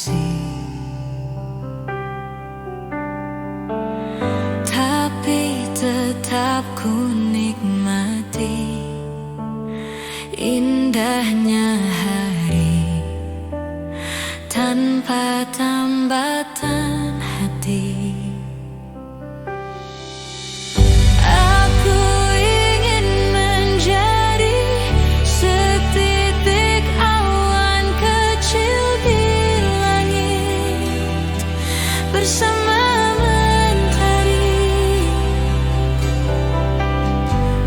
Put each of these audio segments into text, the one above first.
kasih, tapi tetap ku nikmati indahnya hari tanpa tambatan hati. Bersama mentari,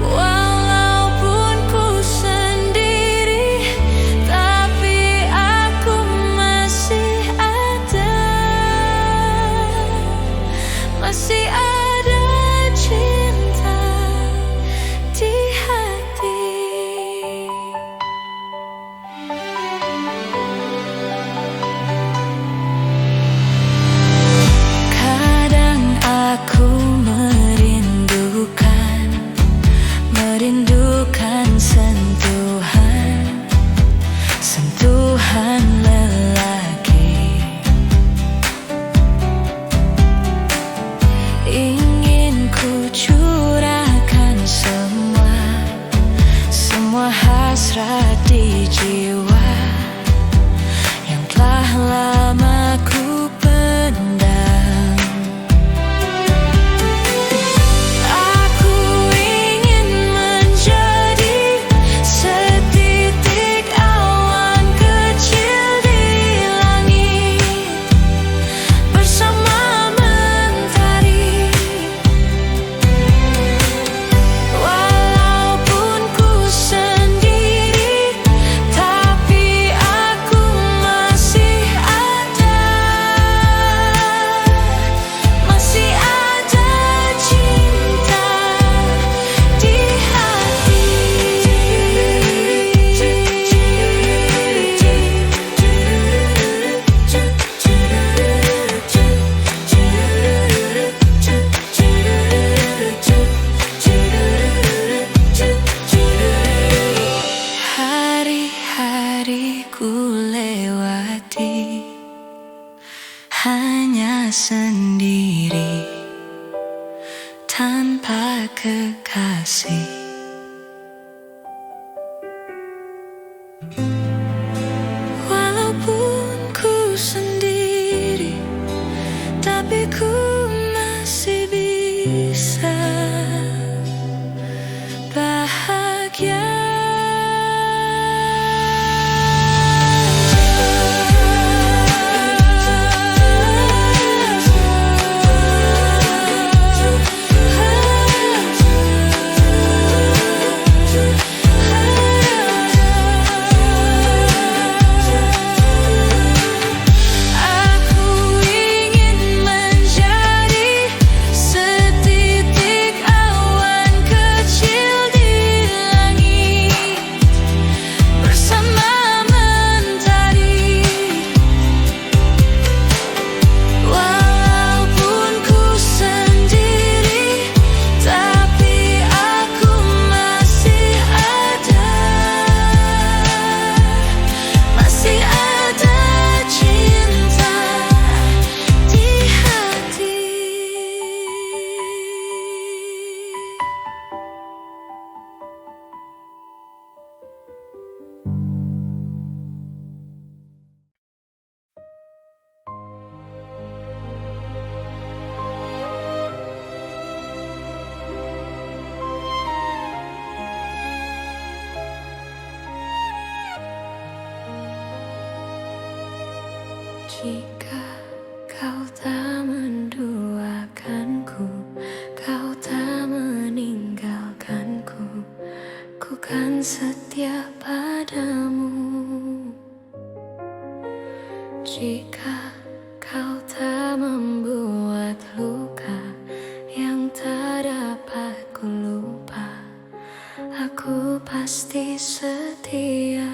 walaupun ku sendiri, tapi aku masih ada, masih ada cinta di hati. Aku merindukan sentuhan lelaki. Ingin ku curahkan semua hasrat di jiwa yang telah lama ku pendam. Ku lewati hanya sendiri tanpa kekasih. Walaupun ku sendiri, tapi ku masih bisa bahagia. Jika kau tak menduakanku, kau tak meninggalkanku, ku kan setia padamu. Jika kau tak membuat luka yang tak dapat ku lupa, aku pasti setia.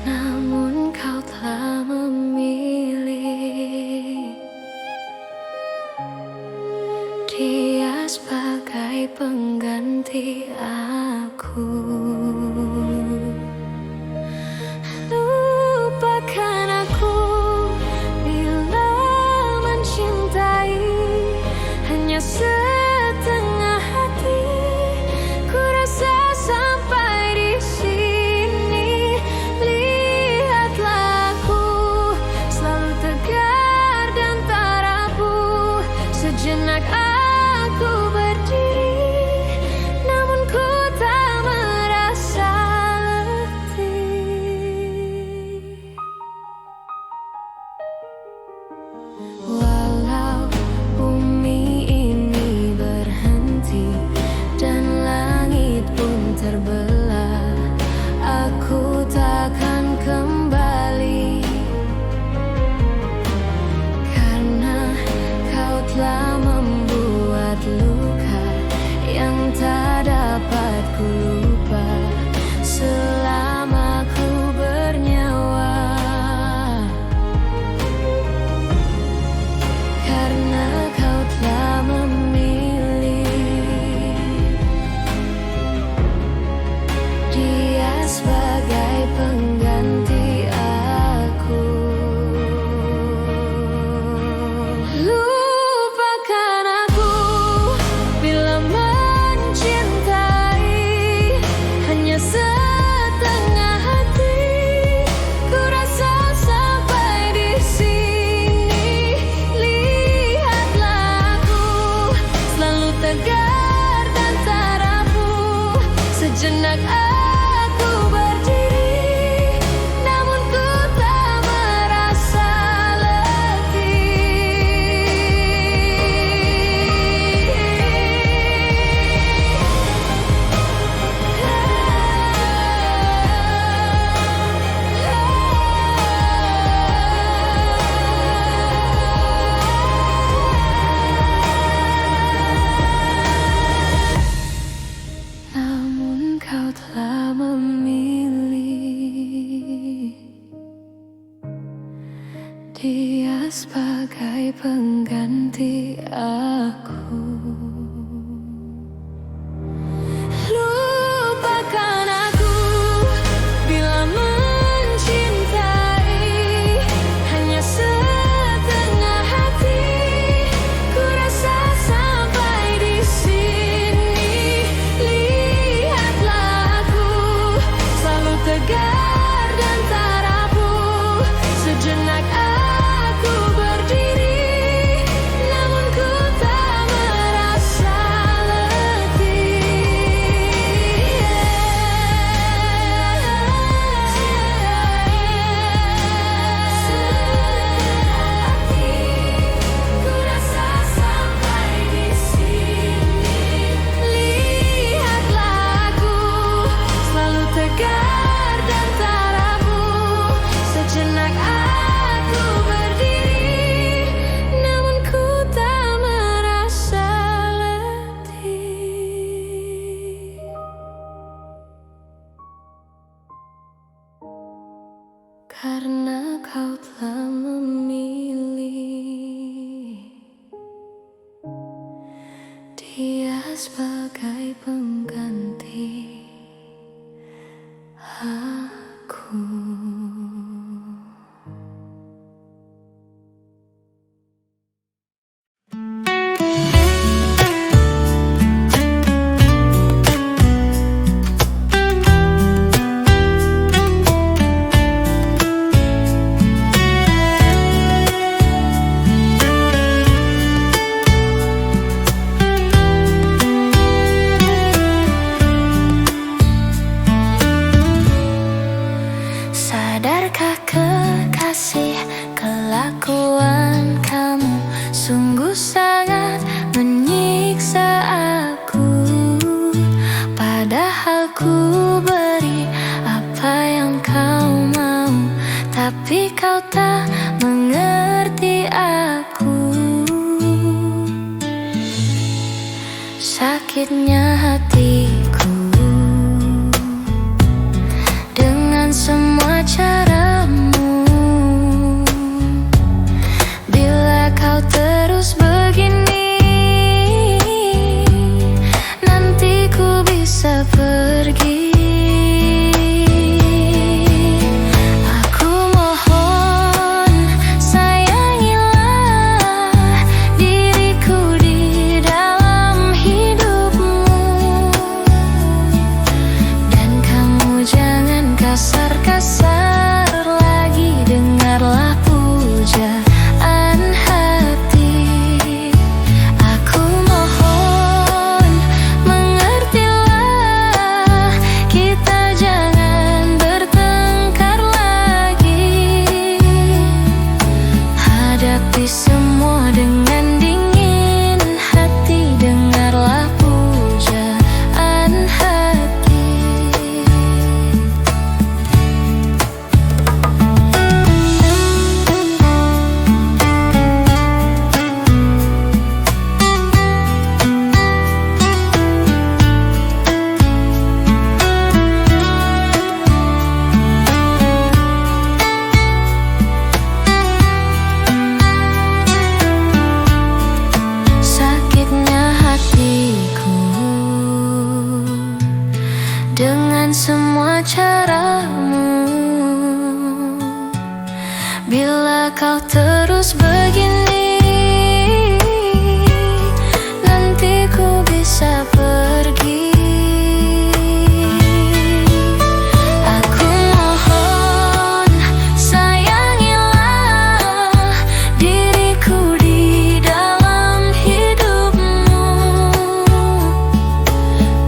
Namun kau telah memilih dia sebagai pengganti aku. Dia sebagai pengganti aku. Lupakan aku bila mencintai hanya setengah hati. Ku rasa sampai di sini. Lihatlah aku selalu tegar dan tak rapuh. Sejenak aku berdiri, namun ku tak merasa letih. Ku rasa sampai di sini. Lihatlah aku selalu tegar dan tak rapuh. Sejenak aku berdiri, namun ku tak merasa letih. Karena kau telah memilih dia sebagai pengganti aku. Sadarkah kekasih, kelakuan kamu sungguh sangat menyiksa aku. Padahal ku beri apa yang kau mau, tapi kau tak mengerti aku. Sakitnya hatiku dengan semua caramu. Bila kau terus begini, nanti ku bisa pergi. Aku mohon sayangilah diriku di dalam hidupmu. Dan kamu jangan kasar-kasar lagi, dengarlah pujaan hati. Aku mohon mengertilah, kita jangan bertengkar lagi. Hadapi semua dengan dingin hati, dengarlah pujaan hati. Sakitnya hatiku dengan semua caramu. Bila kau terus begini, nanti ku bisa pergi. Aku mohon sayangilah diriku di dalam hidupmu.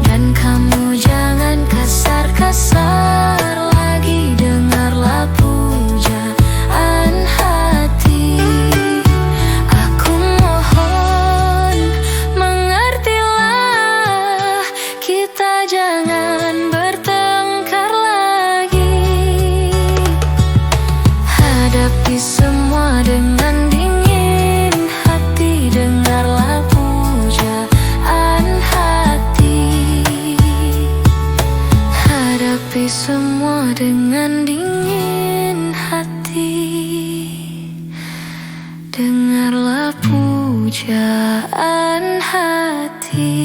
Dan kamu jangan kasar-kasar lagi, dengarlah pujaan hati. perasaan hati.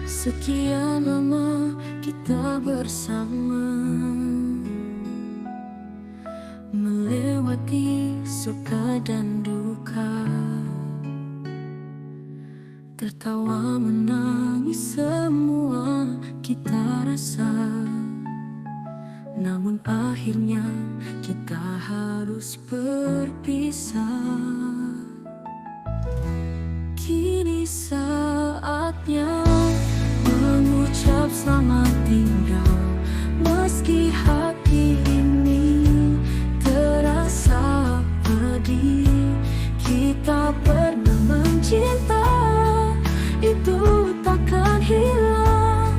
Sekian lama kita bersama, melewati suka dan duka, tertawa menangis semua kita rasa. Namun akhirnya kita harus berpisah. Kini saatnya mengucap selamat tinggal, meski hati ini terasa pedih. Kita pernah mencinta, itu takkan hilang,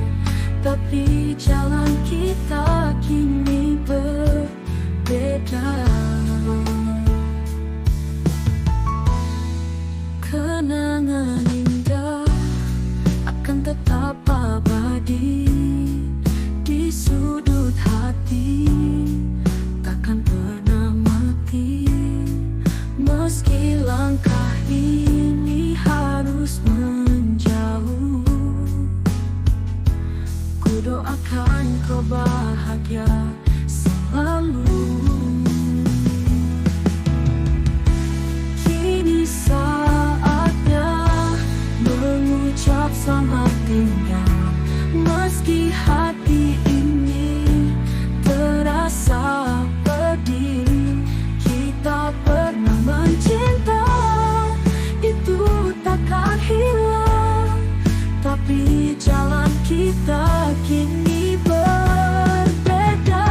tapi jalan kita kini berbeda. Kenangan indah akan tetap abadi di sudut hati, takkan pernah mati. Meski langkah ini harus menjauh, ku doakan kau bahagia selalu. Kini saatnya mengucap selamat tinggal, meski hati ini terasa pedih. Kita pernah mencinta, itu takkan hilang, tapi jalan kita kini berbeda.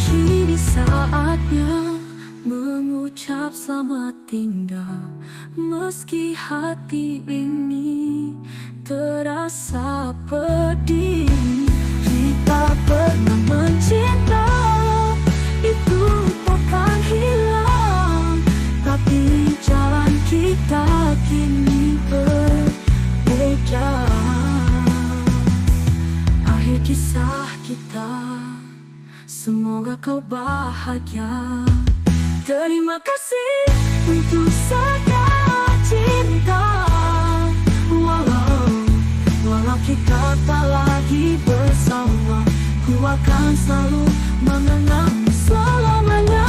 Kini saatnya mengucap selamat tinggal, meski hati ini terasa pedih. Kita pernah mencinta, itu takkan hilang, tapi jalan kita kini berbeda. Akhir kisah kita, semoga kau bahagia. Terima kasih untuk segala cinta. Walau kita tak lagi bersama, ku akan selalu mengenang selamanya.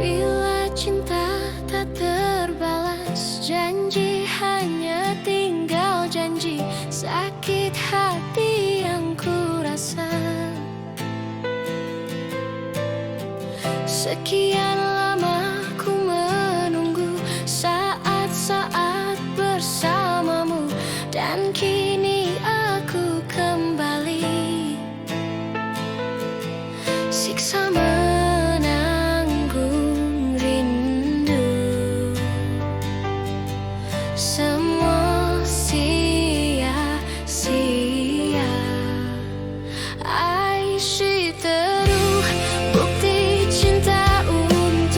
Bila cinta tak terbalas, janji hanya tinggal janji. Sakit hati yang ku rasa, sekian lama ku menunggu saat-saat bersamamu, dan kini aku kembali siksa menanggung rindu. Semua sia-sia. I see terus bukti cinta untuk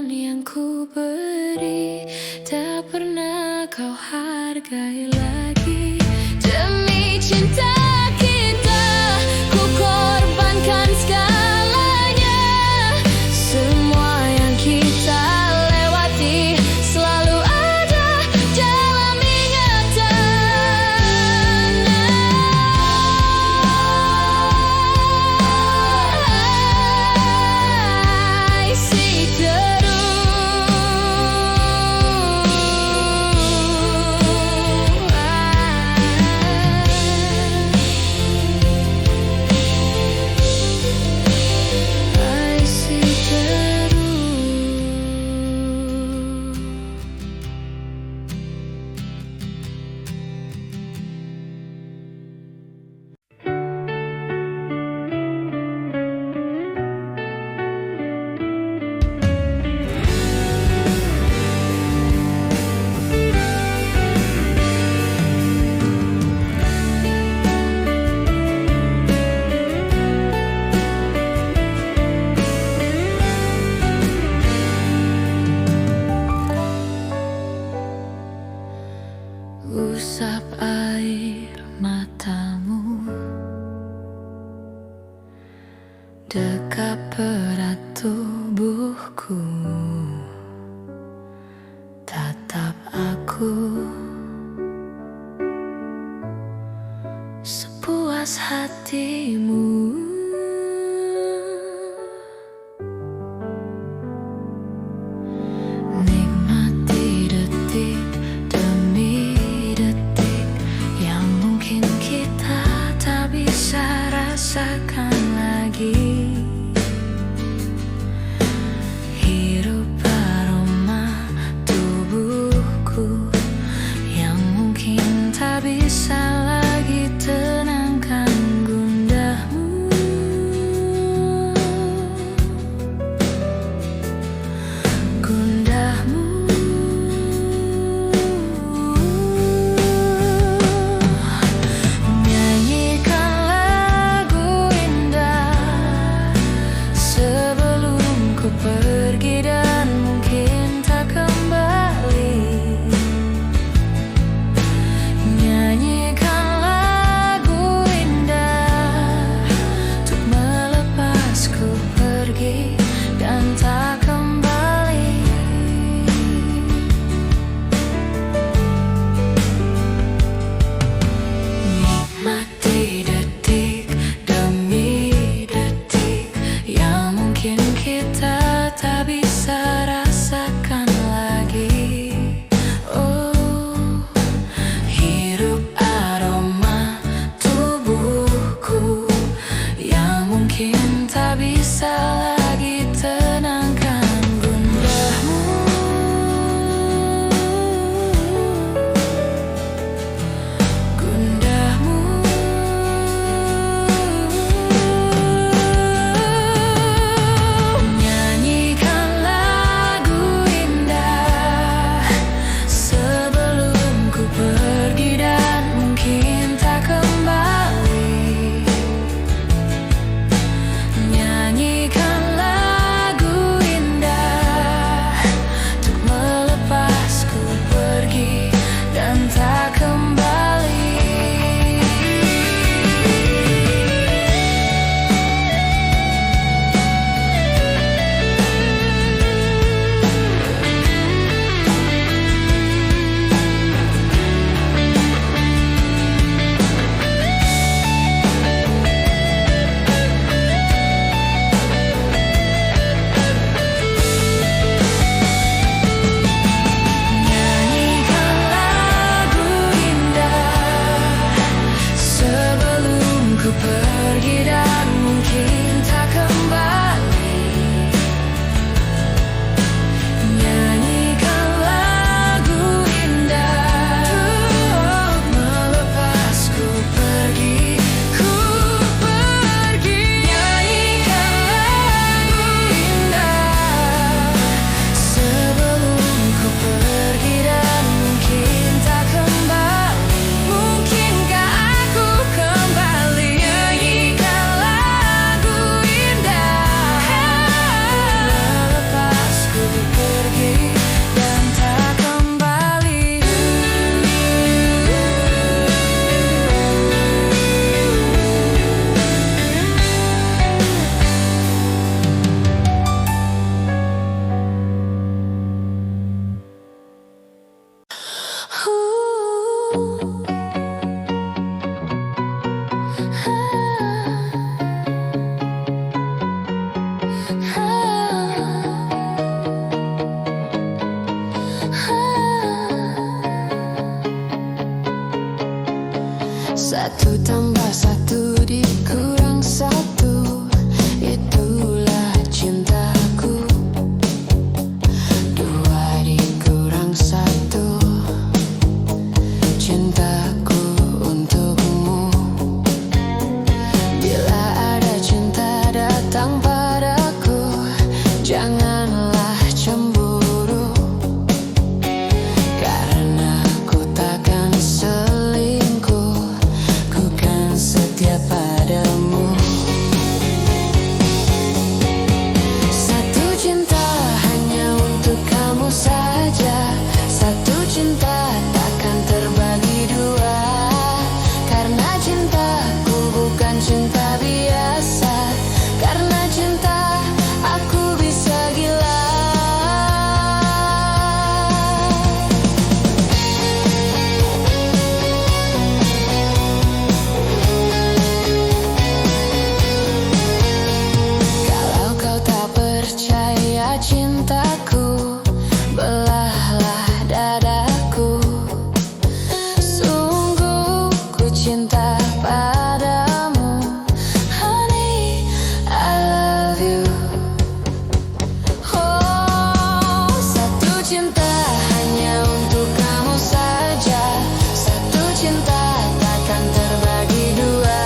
Apapun yang ku beri, tak pernah kau hargai lagi. Demi cinta kita, ku korbankan segalanya. Semua yang kita lewati selalu ada dalam ingatan. Si usap air matamu, dekap erat tubuhku, tatap aku sepuas hatimu. Nikmati detik demi detik yang mungkin kita tak bisa rasakan lagi. Hirup aroma tubuhku yang mungkin tak bisa lagi tenangkan gundahmu. Nyanyikan lagu indah sebelum ku pergi dan mungkin tak kembali. Nyanyikan lagu indah untuk melepasku pergi dan tak kembali. Nikmati detik demi detik yang mungkin kita tak bisa Satu tambah satu dikurang satu, itulah cintaku. Dua dikurang satu, cintaku untukmu. Bila ada cinta datang padaku, janganlah cemburu, karena ku takkan selingkuh, ku kan setia padamu. Satu cinta hanya untuk kamu saja, satu cinta takkan terbagi dua, karena cintaku bukan cinta biasa, karena cinta aku bisa gila. Kalau kau tak percaya cintaku, belahlah dadaku. Sungguh ku cinta padamu, honey, I love you. Oh, satu cinta hanya untuk kamu saja, satu cinta takkan terbagi dua,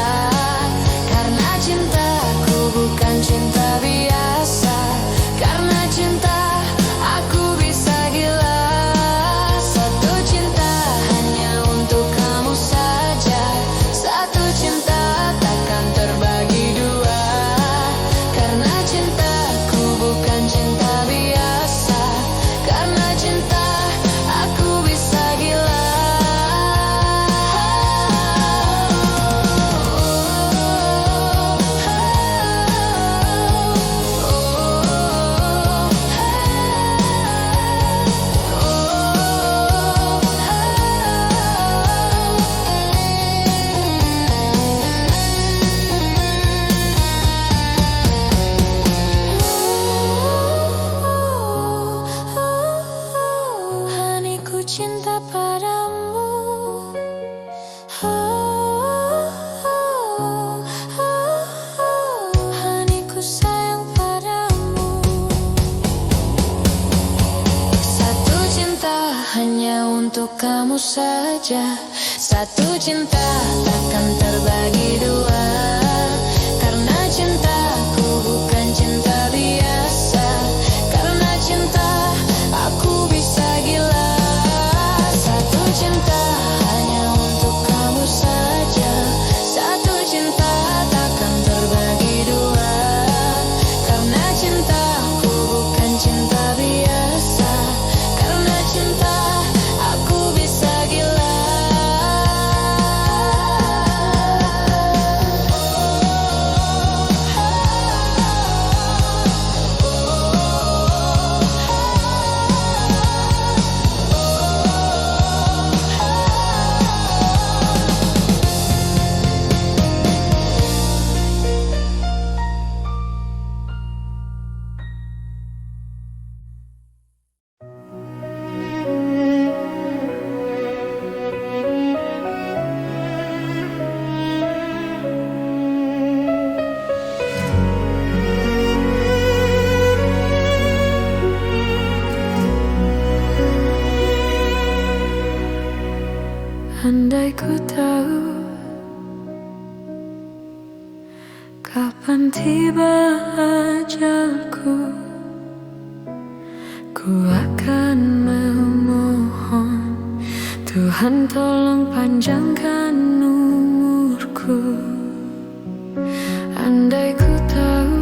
karena cintaku bukan cinta biasa, karena cinta aku bisa gila. Satu cinta hanya untuk kamu saja, satu cinta takkan terbagi dua, karena cintaku bukan cinta biasa, karena cinta aku bisa gila. Honey, ku cinta padamu. Honey, ku sayang padamu. Satu cinta hanya untuk kamu saja, satu cinta takkan terbagi dua, karena cintaku bukan cinta biasa, karena cinta aku bisa gila. Satu cinta hanya untuk kamu saja, satu cinta takkan terbagi dua, karena cintaku bukan cinta biasa, karena cinta aku bisa gila. Andai ku tahu kapan tiba ajalku, ku akan memohon Tuhan tolong panjangkan umurku. Andai ku tahu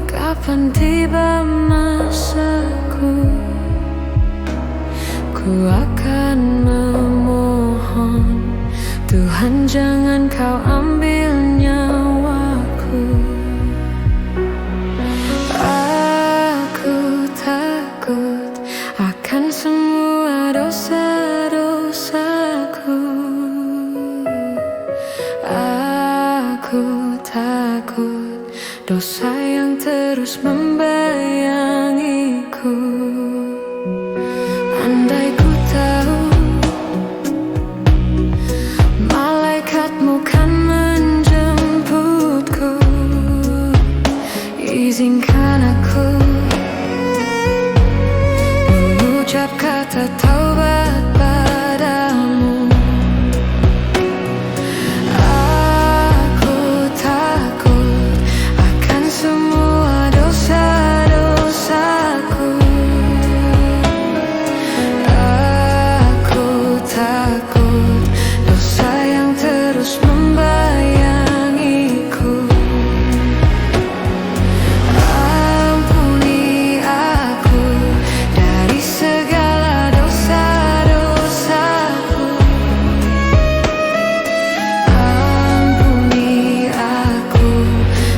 kapan tiba masaku, ku akan memohon Tuhan jangan kau ambil nyawaku. Aku takut akan semua dosa-dosaku. Aku takut dosa yang terus membayangiku. Andai ku tahu Izinkan aku mengucap kata taubat padamu. Aku takut akan semua dosa-dosaku. Aku takut dosa yang terus membayangiku. Ampuni aku dari segala dosa-dosaku. Ampuni aku,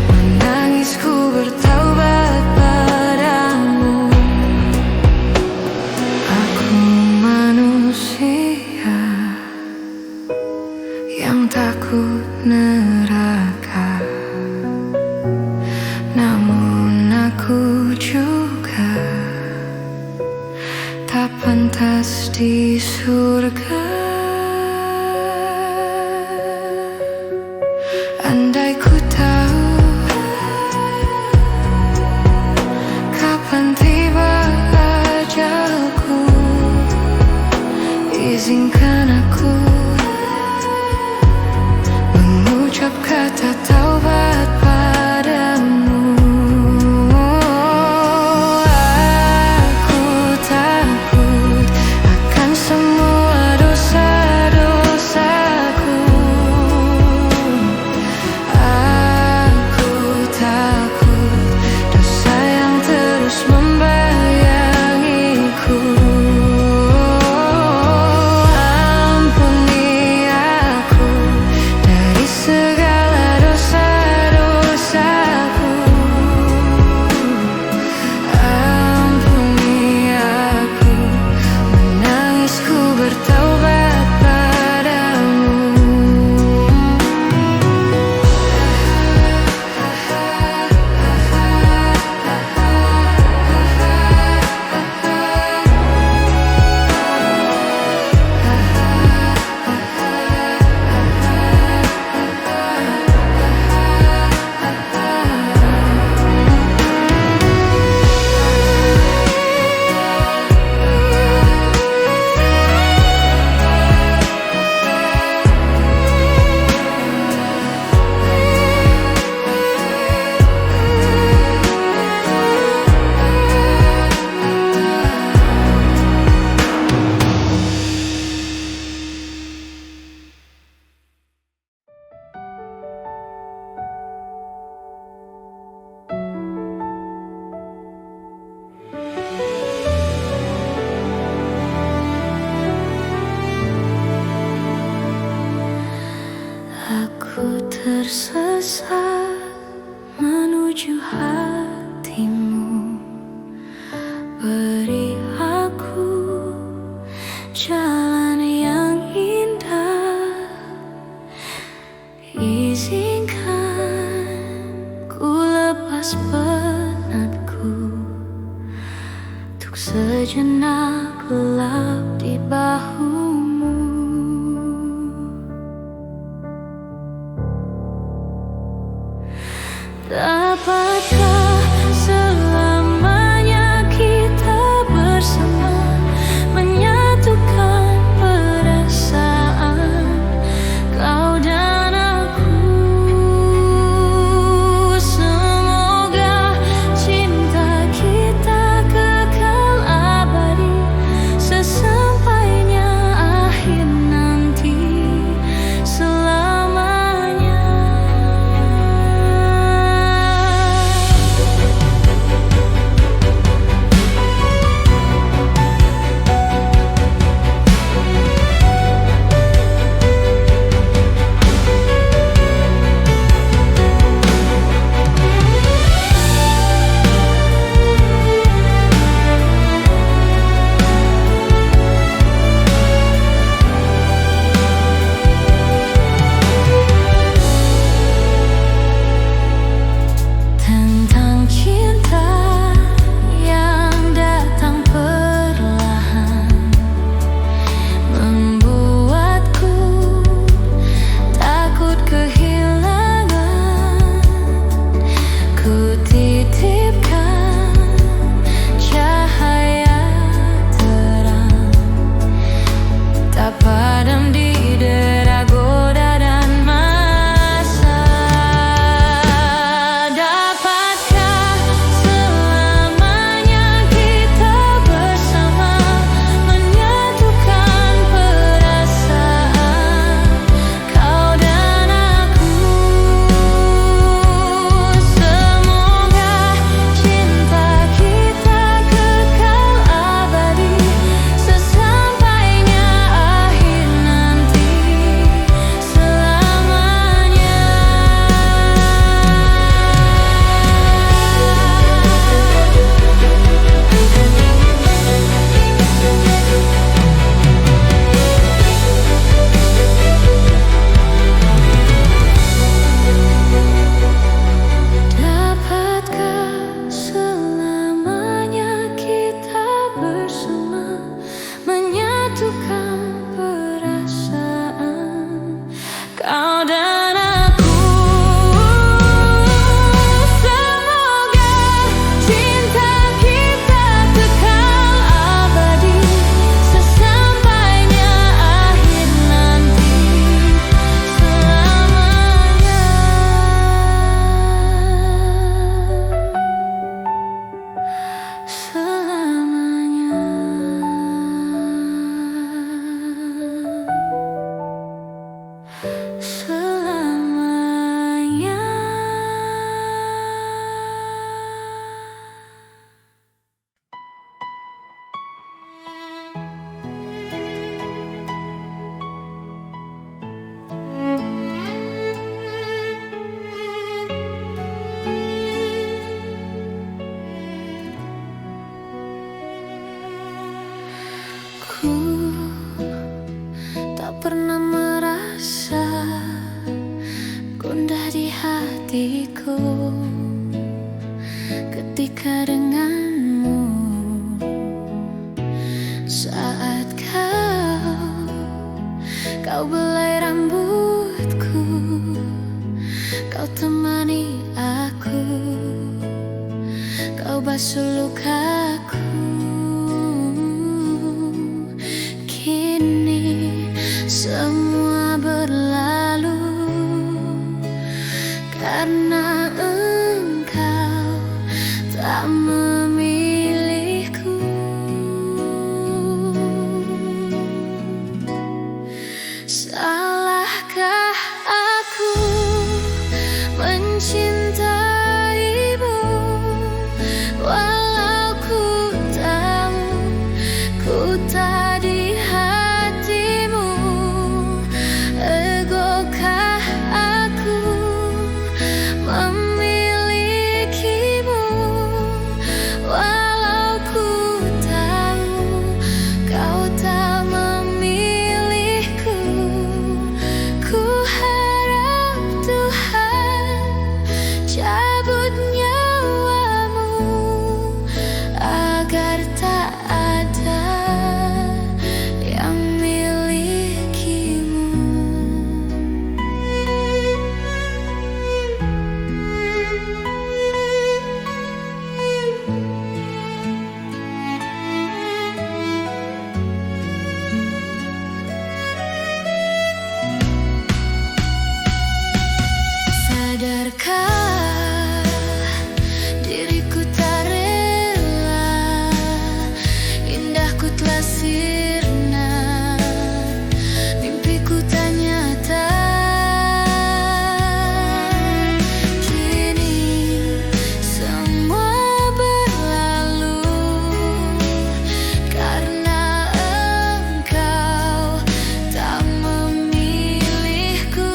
menangisku bertaubat padamu. Aku manusia yang takut neraka, namun aku juga tak pantas di surga. Andai ku tahu kapan tiba ajalku, izinkan aku mengucap kata taubat padamu. Aku takut akan semua dosa-dosaku. Aku takut dosa yang terus membayangiku. Ampuni aku dari segala dosa-dosaku. Ampuni aku, menangisku bertaubat padamu. Aku tersesat menuju hatimu. Beri aku jalan yang indah. Izinkan ku lepas penatku, untuk sejenak gelap di bahumu. Dapatkah selamanya kita bersama, menyatukan perasaan kau dan aku? Semoga cinta kita kekal abadi, sesampainya pernah merasa gundah di hatiku ketika denganmu, saat kau belai rambutku, kau temani aku, kau basuh lukaku. Kini semua berlalu karena engkau tak memilihku. Salahkah aku mencintaimu, walau ku tahu ku tak di hatimu? Egokah aku memilikimu, walau ku tahu kau tak memilihku? Ku harap Tuhan cabut nyawamu agar tak ada yang milikimu. Sadarkah diriku tak rela, indahku telah sirna, mimpiku tak nyata. Kini semua berlalu karena engkau tak memilihku.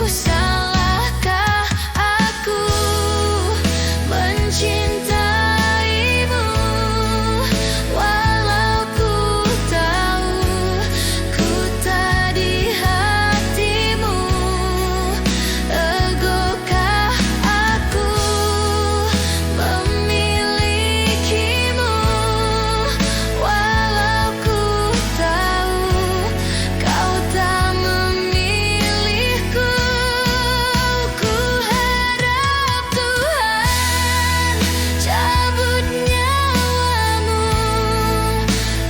Salahkah aku mencintaimu, walau ku tahu ku tak di hatimu? Egokah aku memilikimu, walau ku tahu kau tak memilihku? Ku harap Tuhan cabut nyawamu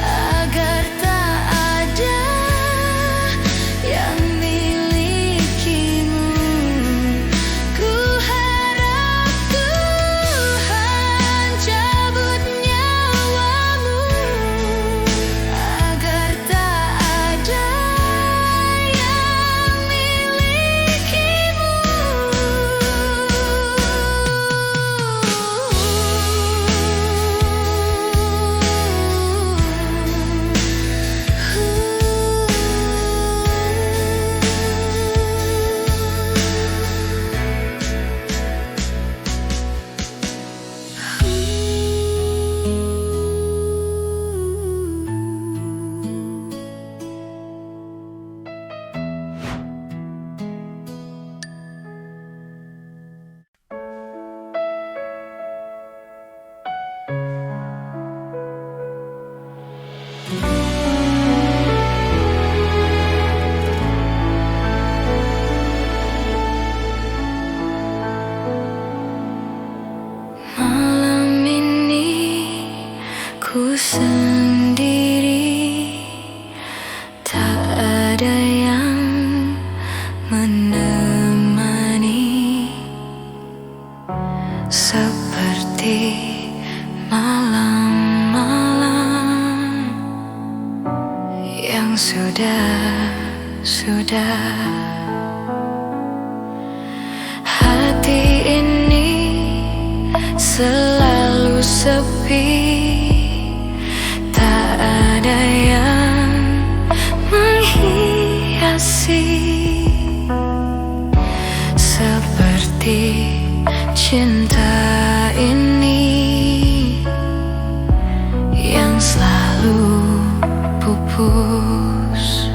agar tak ada yang milikimu. Ku harap Tuhan cabut nyawamu agar tak ada yang milikimu. Malam ini ku sendiri, tak ada yang menemani, seperti malam-malam yang sudah hati ini selalu sepi, tak ada yang menghiasi, seperti cinta ini yang selalu pupus.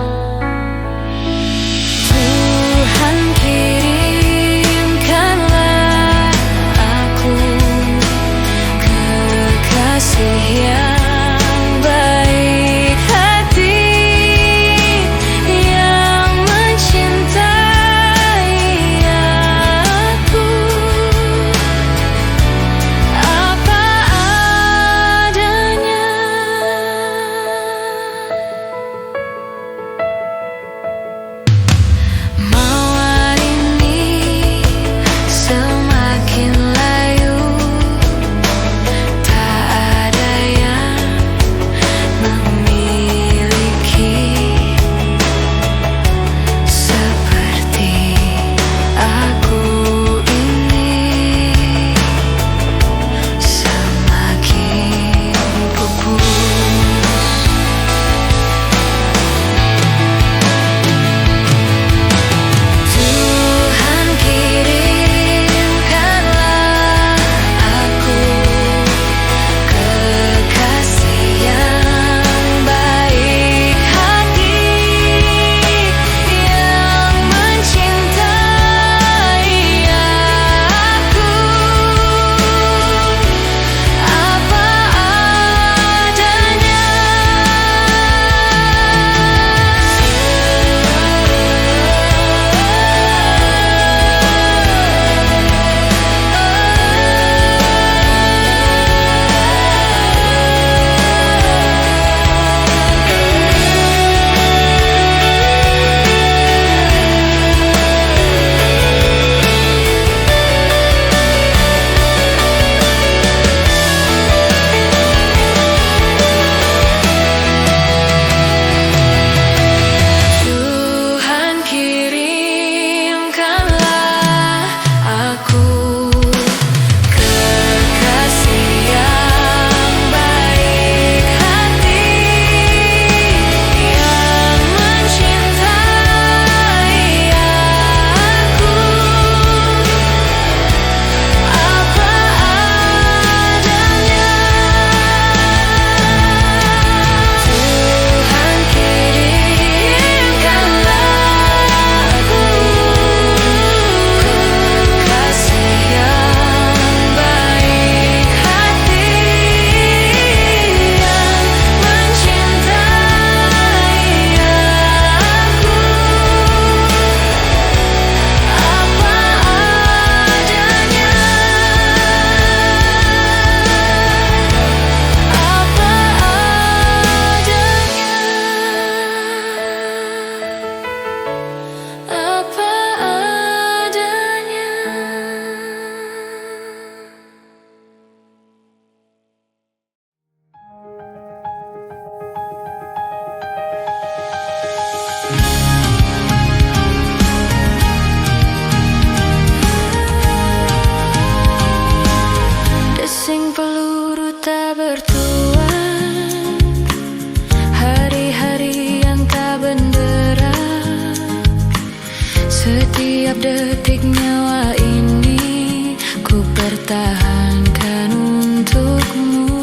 detik nyawa ini ku pertahankan untukmu.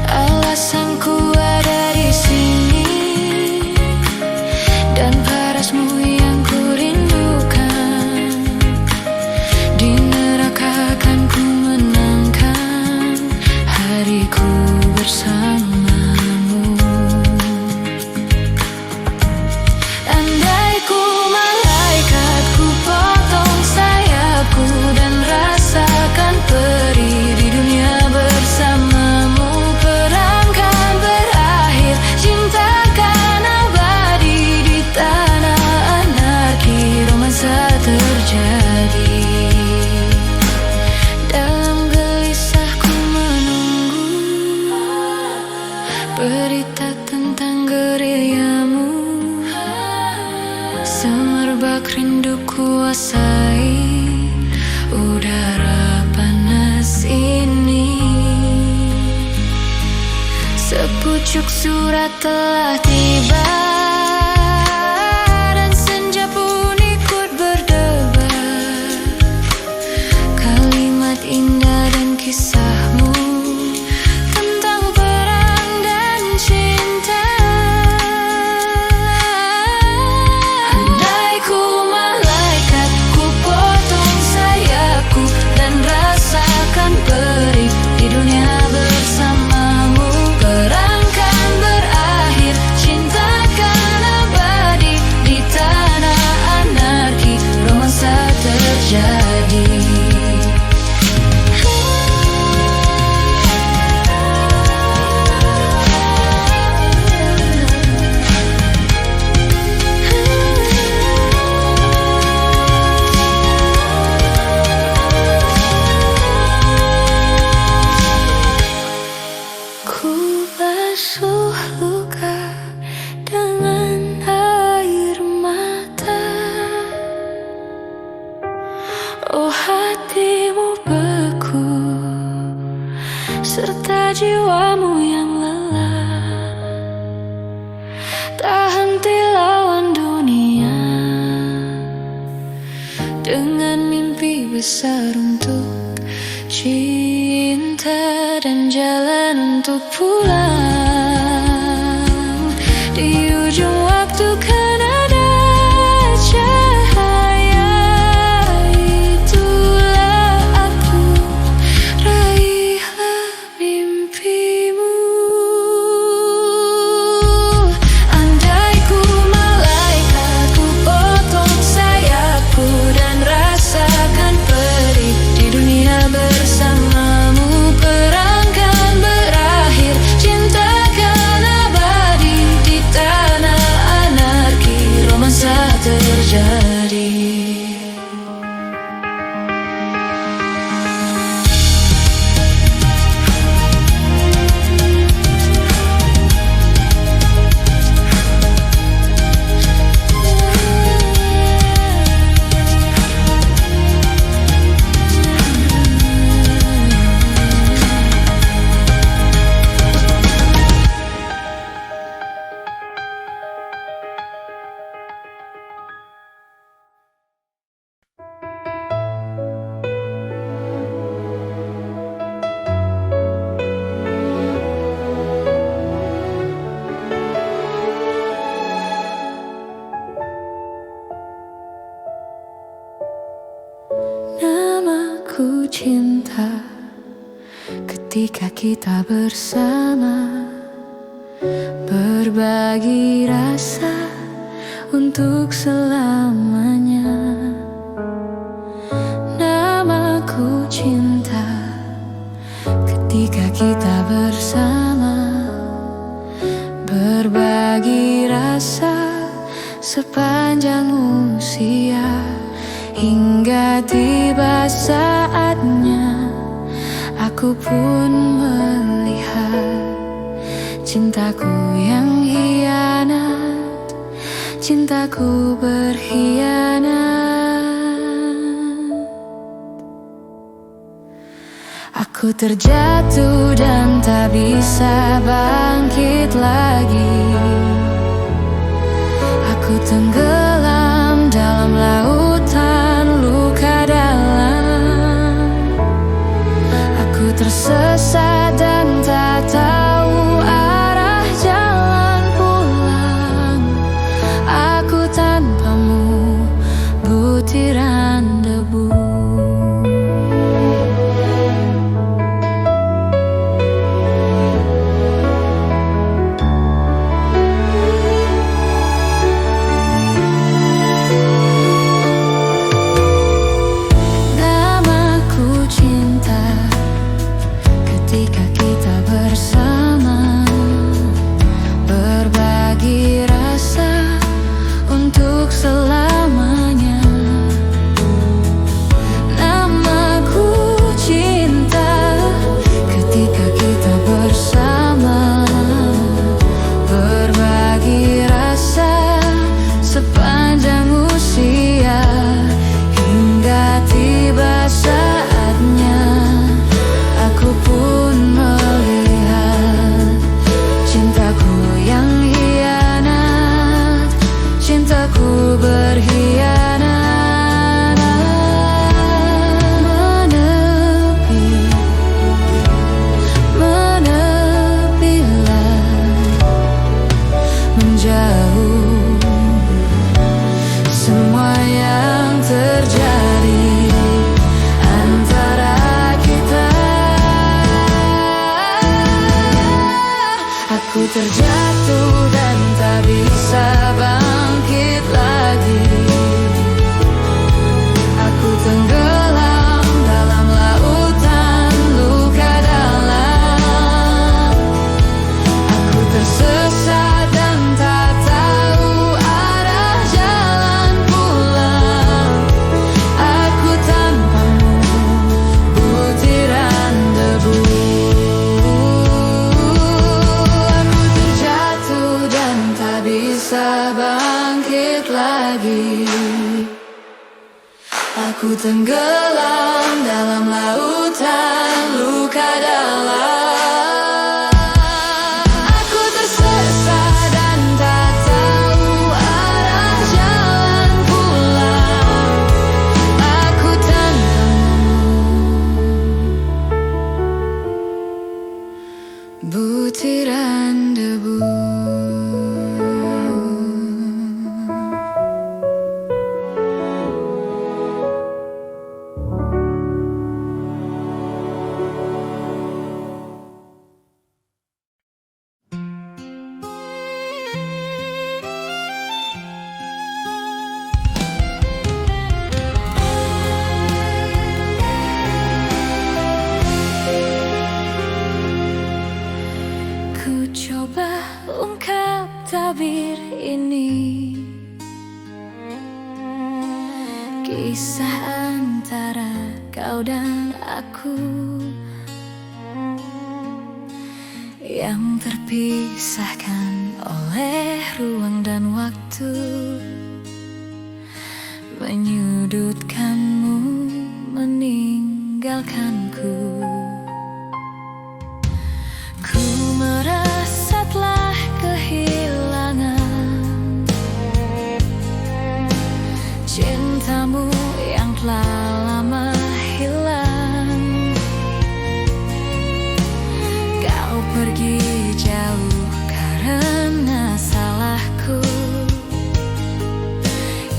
Alasanku ada di sini dan parasmu yang ku rindukan. Di neraka kan ku menangkan hariku bersamamu. Andai ku malaikat, ku potong sayapku dan rasakan perih di dunia bersamamu. Perang kan berakhir, cinta kan abadi. Di tanah anarki romansa terjadi. Dalam gelisahku menunggu berita tentang gerilyamu. Semerbak rindu kuasai udara panas ini. Sepucuk surat telah tiba dan senja pun ikut berdebar. Kalimat indah dan kisahmu tentang perang dan cinta. Andai ku malaikat, ku potong sayapku dan rasakan perih di dunia bersamamu. Perang kan berakhir, cinta kan abadi. Di tanah anarki romansa terjadi. Ku basuh luka dengan air mata. Oh, hatimu beku serta jiwamu yang lelah. Tak henti lawan dunia dengan mimpi besar untuk cinta dan jalan untuk pulang. Di ujung waktu kan ada cahaya, itulah aku, raihlah mimpimu. Andai ku malaikat, ku potong sayapku dan rasakan perih di dunia bersamamu. Perang kan berakhir, cinta kan abadi. Di tanah anarki romansa terjadi. Namaku cinta ketika kita bersama, berbagi rasa untuk selamanya. Namaku cinta ketika kita bersama, berbagi rasa sepanjang usia. Hingga tiba saatnya aku pun melihat cintaku yang hianat, cintaku berkhianat. Aku terjatuh dan tak bisa bangkit lagi. Aku tenggelam tersesat dan tak tahu arah jalan pulang. Aku tanpamu butiran debu. Ketika kita bersama, berbagi rasa untuk selamanya. Namaku cinta. Ketika kita bersama, berbagi rasa sepanjang usia, hingga tiba saatnya aku pun melihat cintaku yang hianat, cintaku berkhianat. Menepi, menepilah, menjauh semua yang terjadi antara kita. Aku terjatuh dan tak bisa bangkit lagi. Aku tenggelam dalam lautan luka dalam. Aku tersesat dan tak tahu arah jalan pulang. Aku tanpamu butiran debu. Bisa bangkit lagi. Aku tenggelam dalam lautan luka dalam. Aku tersesat dan tak tahu arah jalan pulang. Aku tanpamu butiran debu. Ku coba ungkap tabir ini, kisah antara kau dan aku yang terpisahkan oleh ruang dan waktu, menyudutkanmu, meninggalkanku. Ku merasa telah kehilangan cintamu yang telah lama hilang. Kau pergi jauh karena salahku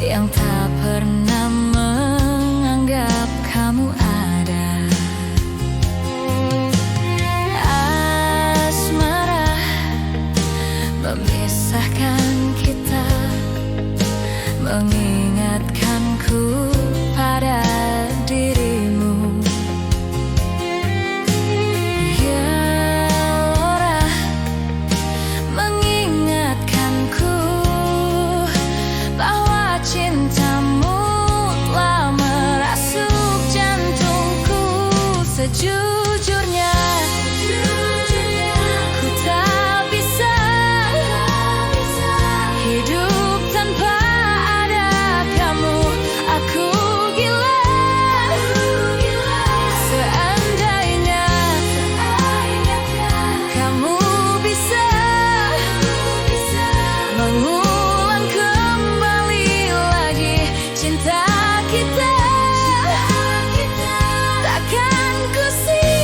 yang tak pernah menganggap kamu ada. Asmara memisahkan kita, mengingatkanku pada dirimu. Gelora mengingatkanku bahwa cintamu telah merasuk jantungku. Sejujurnya ku tak bisa hidup tanpa ada kamu. Aku gila seandainya kamu bisa mengulang kembali lagi cinta kita. Takkan ku sia.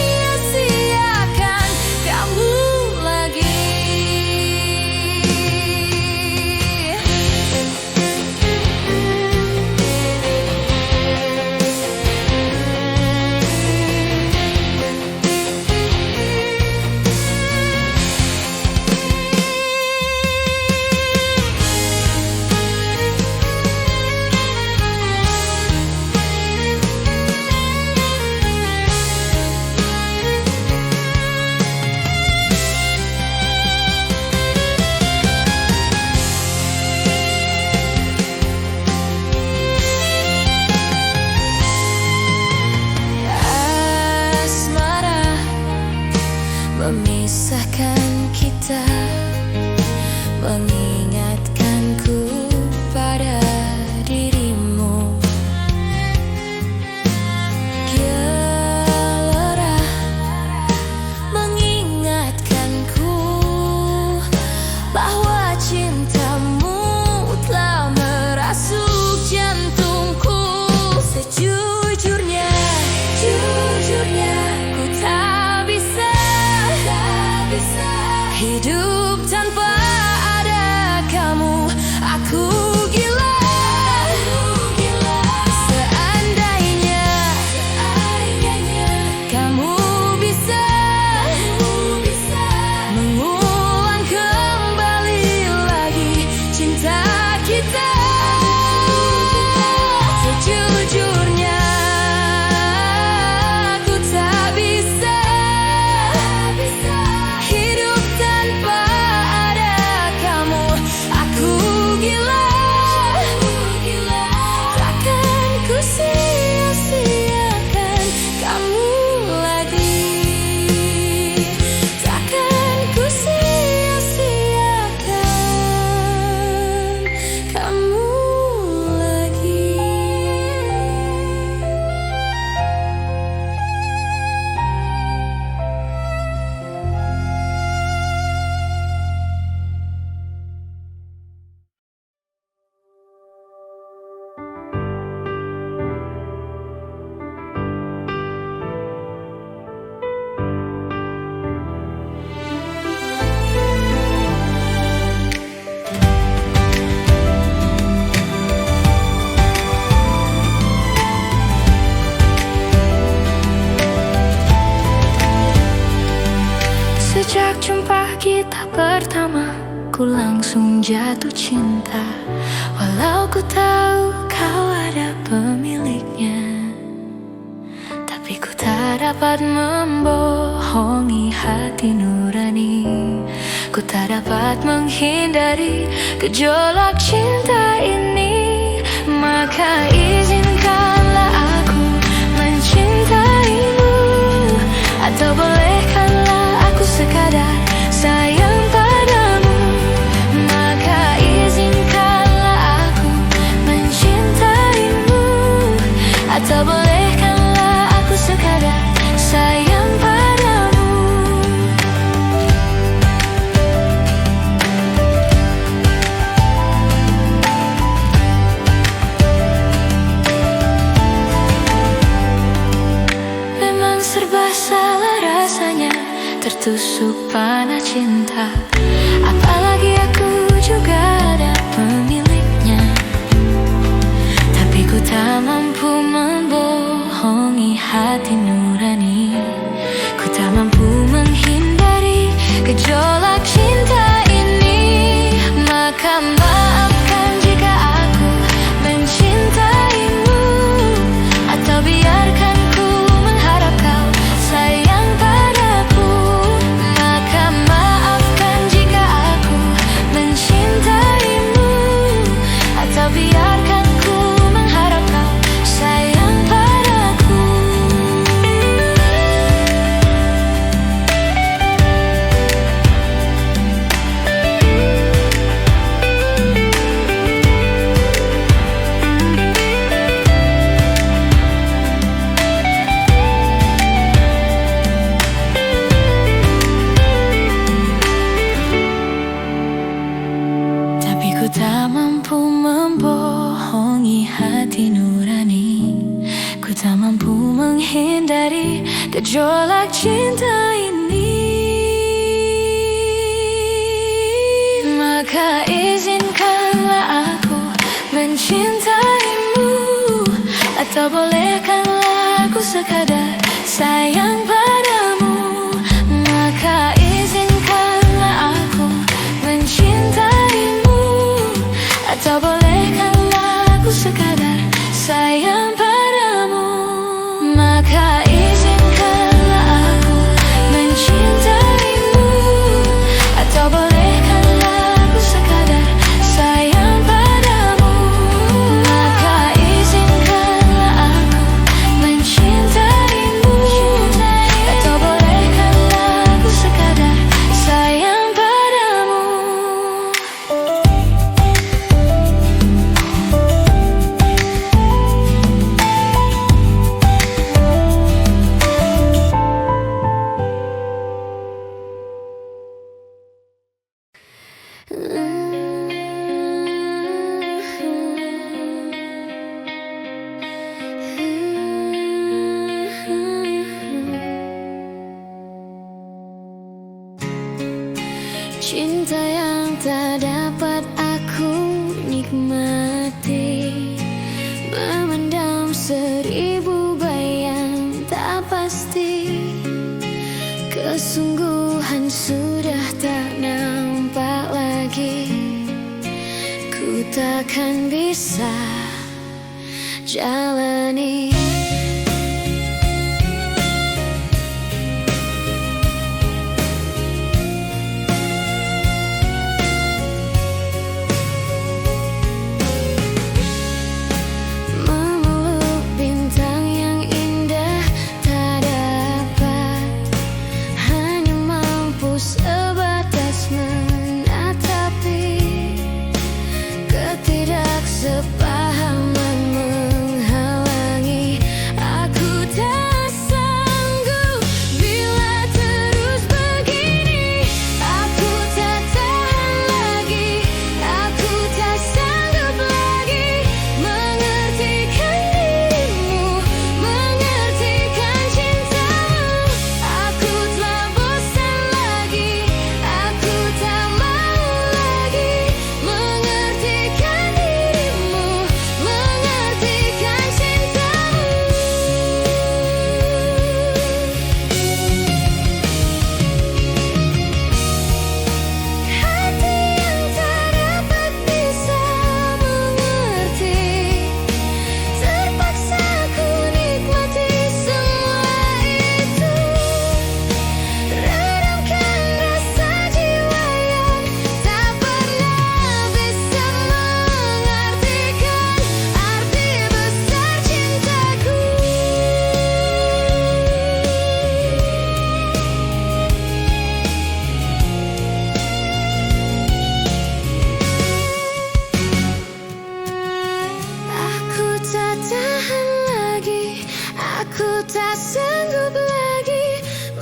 Sejak jumpa kita pertama, ku langsung jatuh cinta. Walau ku tahu kau ada pemiliknya, tapi ku tak dapat membohongi hati nurani. Ku tak dapat menghindari gejolak cinta ini. Maka izinkanlah aku mencintaimu, atau bolehkanlah aku sekadar sayang padamu. Maka izinkanlah aku mencintaimu, atau bolehkanlah aku sekadar sayang padamu. Memang serba salah rasanya, tertusuk panah cinta. Apalagi aku juga ada pemiliknya, tapi ku tak mampu membohongi hati nurani. Ku tak mampu menghindari gejolak cinta ini. Maka maafkan jika aku mencintaimu, atau biarkan ku mengharap kau sayang padaku. Maka maafkan jika aku mencintaimu, atau biarkan ku mengharap kau sayang padaku. Tapi ku tak mampu membohongi hati nurani. Ku tak mampu menghindari gejolak cinta ini. Maka izinkanlah aku mencintaimu, atau bolehkanlah aku sekadar sayang padamu. Maka izinkanlah aku mencintaimu, atau bolehkanlah aku sekadar sayang padamu. Maka izinkanlah aku mencintaimu, atau bolehkanlah aku sekadar sayang padamu. Maka izinkanlah aku mencintaimu, atau bolehkanlah aku sekadar sayang padamu. Cinta yang tak dapat aku nikmati, memendam seribu bayang tak pasti. Kesungguhan sudah tak nampak lagi. Ku takkan bisa jalani. Memeluk bintang yang indah tak dapat, hanya mampu sebatas menatapi. Ketidaksepahaman menghalangi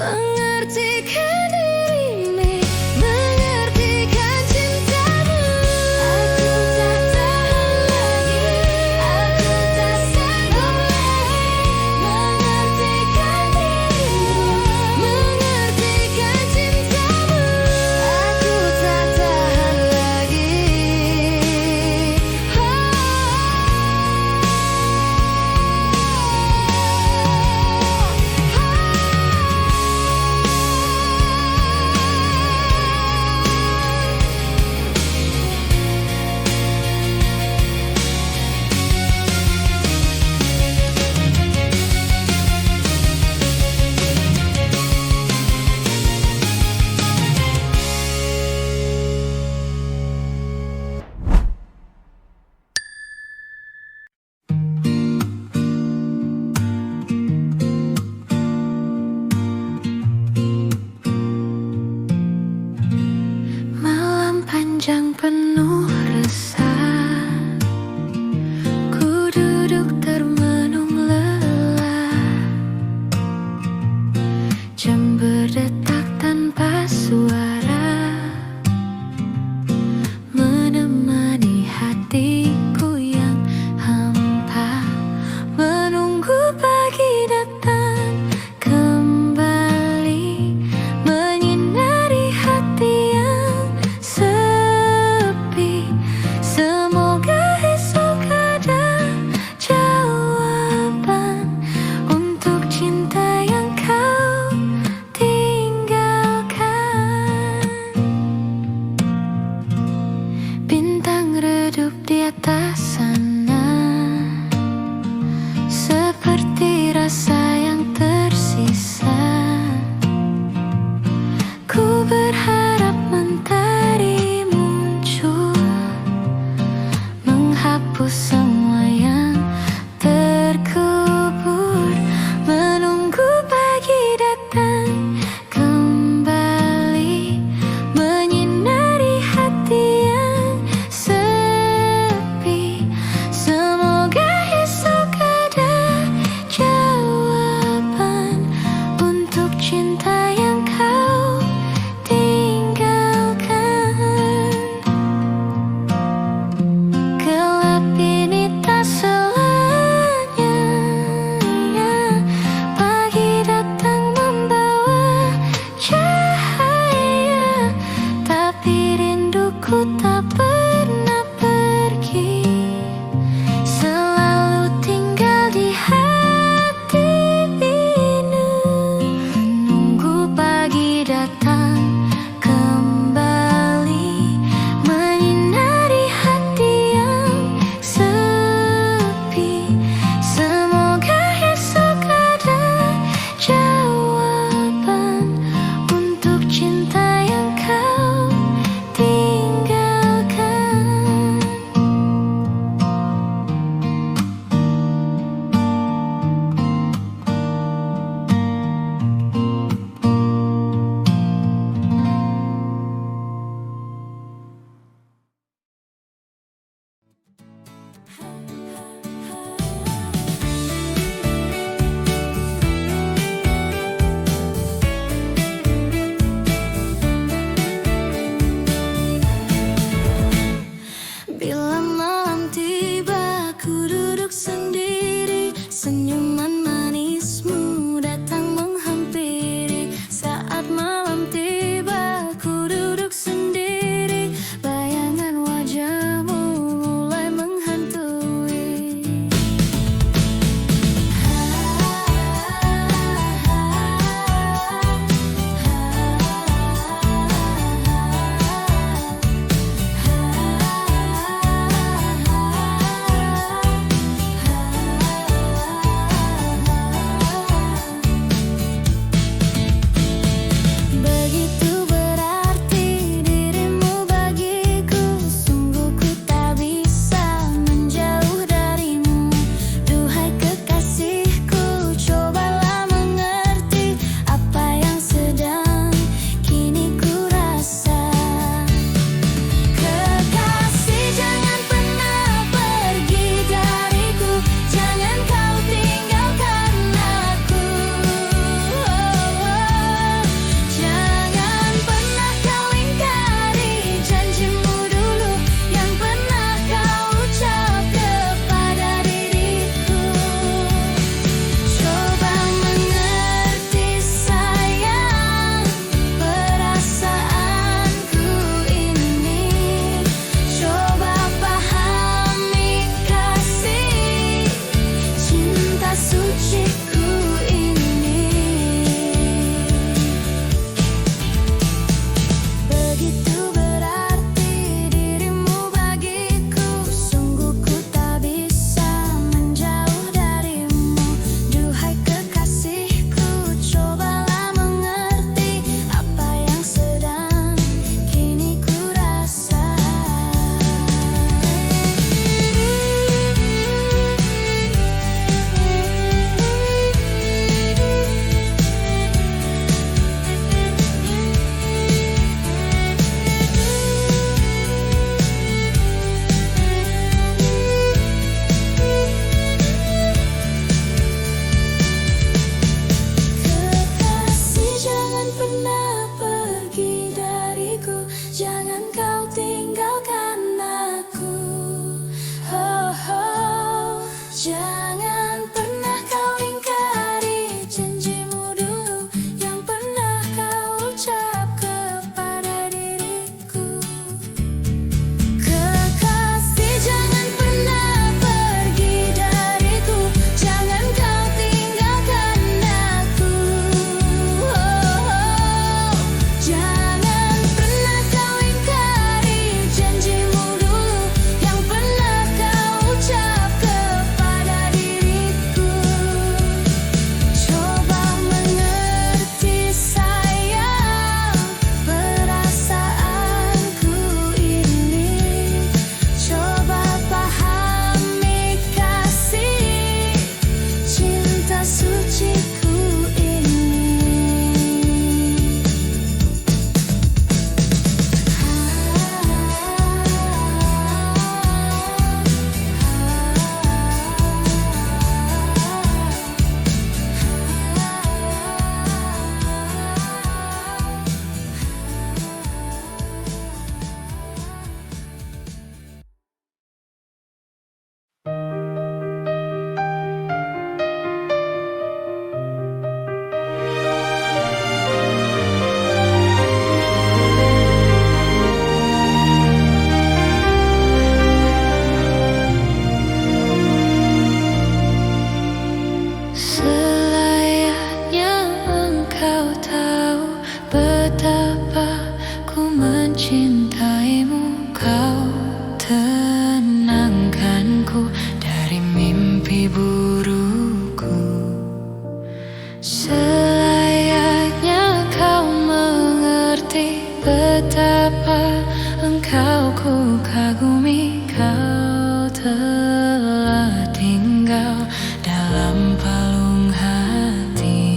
mengertikan dirimu, mengertikan cintamu. Aku tak tahan lagi, aku tak sanggup lagi mengertikan dirimu, mengertikan cintamu. Aku tak tahan lagi. Malam panjang penuh resah, ku duduk termenung lelah. Jam berdetak tanpa suara, menemani hatiku yang hampa, menunggu pagi datang kembali, menyinari hati yang sepi. Semoga esok ada jawaban untuk cinta yang kau tinggalkan. Bintang redup di atas sana, seperti rasa yang tersisa. Ku berharap mentari muncul, menghapus semua yang terkubur, menunggu pagi datang kembali, menyinari hati yang sepi. Semoga esok ada jawaban untuk cinta yang kau tinggalkan. Gelap ini tak selamanya, pagi datang membawa cahaya, tapi rinduku tak pernah pergi, selalu tinggal di hati ini, menunggu kau tahu betapa ku mencintaimu. Kau tenangkanku dari mimpi burukku. Selayaknya kau mengerti betapa engkau ku kagumi. Kau telah tinggal dalam palung hati.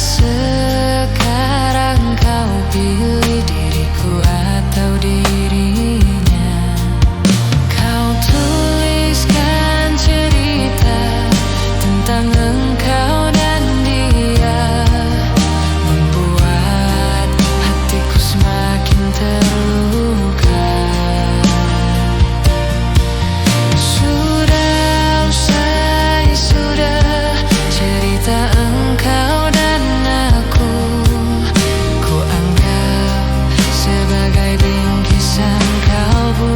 Sekarang kau pilih diriku atau dirinya. Kau tuliskan cerita tentang engkau dan dia, membuat hatiku semakin terluka. Sudah usai, sudah cerita engkau dan aku. Ku anggap sebagai bingkisan kalbu.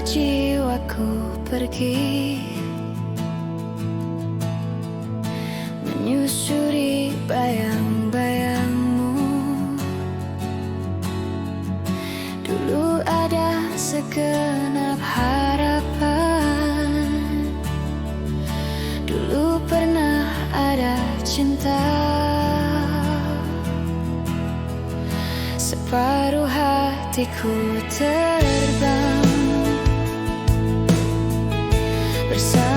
Jiwaku pergi menyusuri bayang-bayangmu. Dulu ada segenap harapan, dulu pernah ada cinta. Separuh hatiku terbang bersama